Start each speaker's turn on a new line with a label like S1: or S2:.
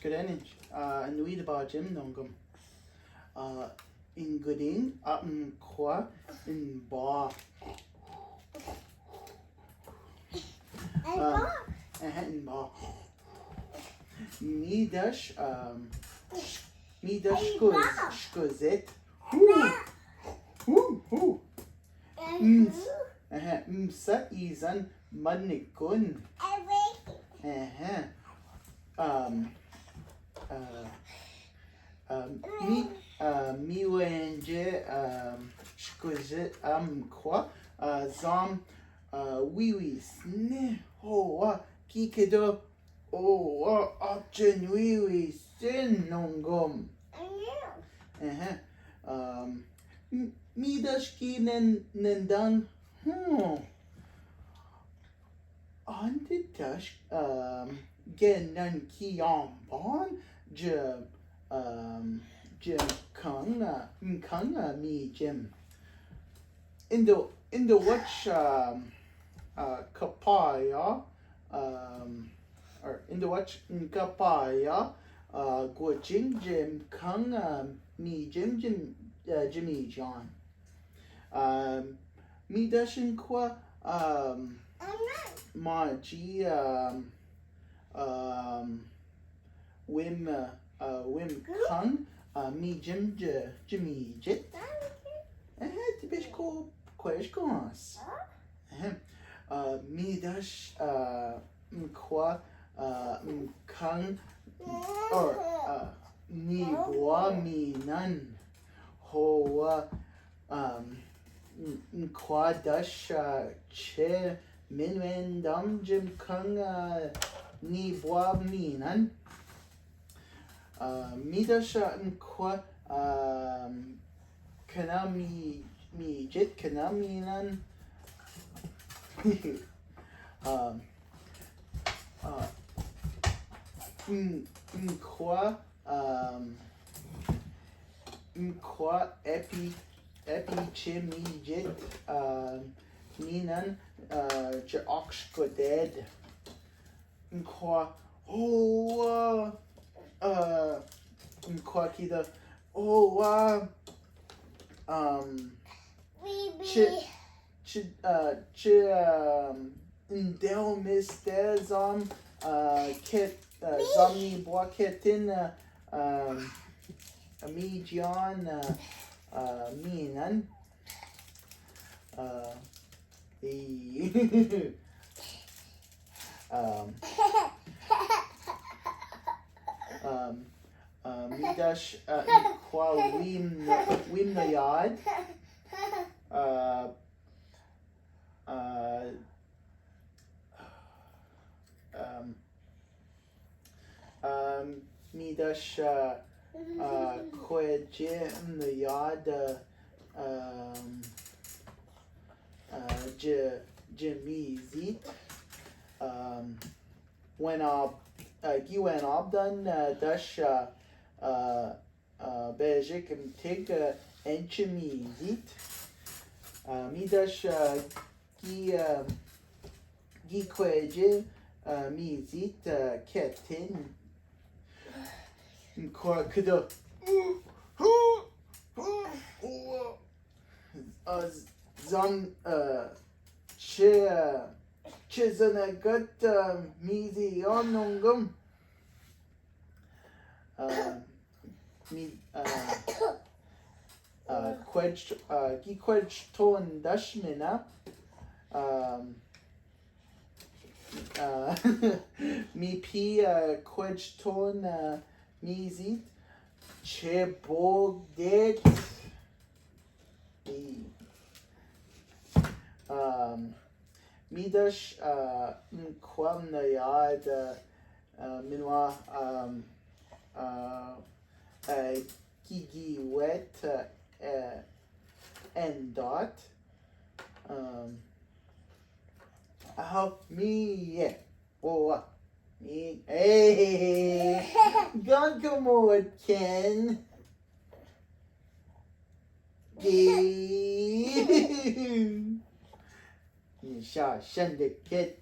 S1: Sgrennig nuid ba Jim nongum. In gooding up in qua in ba. In ba. Mi dash skuzet. Msa izan manikun. Mi wenje skuzet kwa zam wiwi sne hoa kikedo option wiwi sin nongom. Mi dashki nendan ande dash gen nan ki on bon Jim Kung mi Jim in the watch kapaya or in the watch kapaya go Jim Kung mi Jimmy John mi dashin kwa ma ji Wim Kung mi Jimmy Jit tibish ko kwesh kons mi dash kwa Kung or ni boa mi nan hoa kwa dash che minwen dam Jim Kung ni boa mi nan mi dash kwa kana mi jit kana mi nan kwa epi che mi jit minan je ox go dead kwa kwa kida Del Mister Ket Zami Boaketin Mi John Minan Midash Kwa Wim Nayad Midash Kweje Nayad Jimmy Zit when Gwen Abdan Dash Bejik and Tig Enchimi Zit Midash Gi Kweje Mi Zit Ketin Kudo Zan Chizanagut Mizi Onungum Gi Quedge Ton Dashmina Mi P Quedge Ton Mizi Che Bogdet Midash Kwam Nayad Minwa Gigi Wet and Dot me me hey Gonkamod Ken Nisha Shendik Kit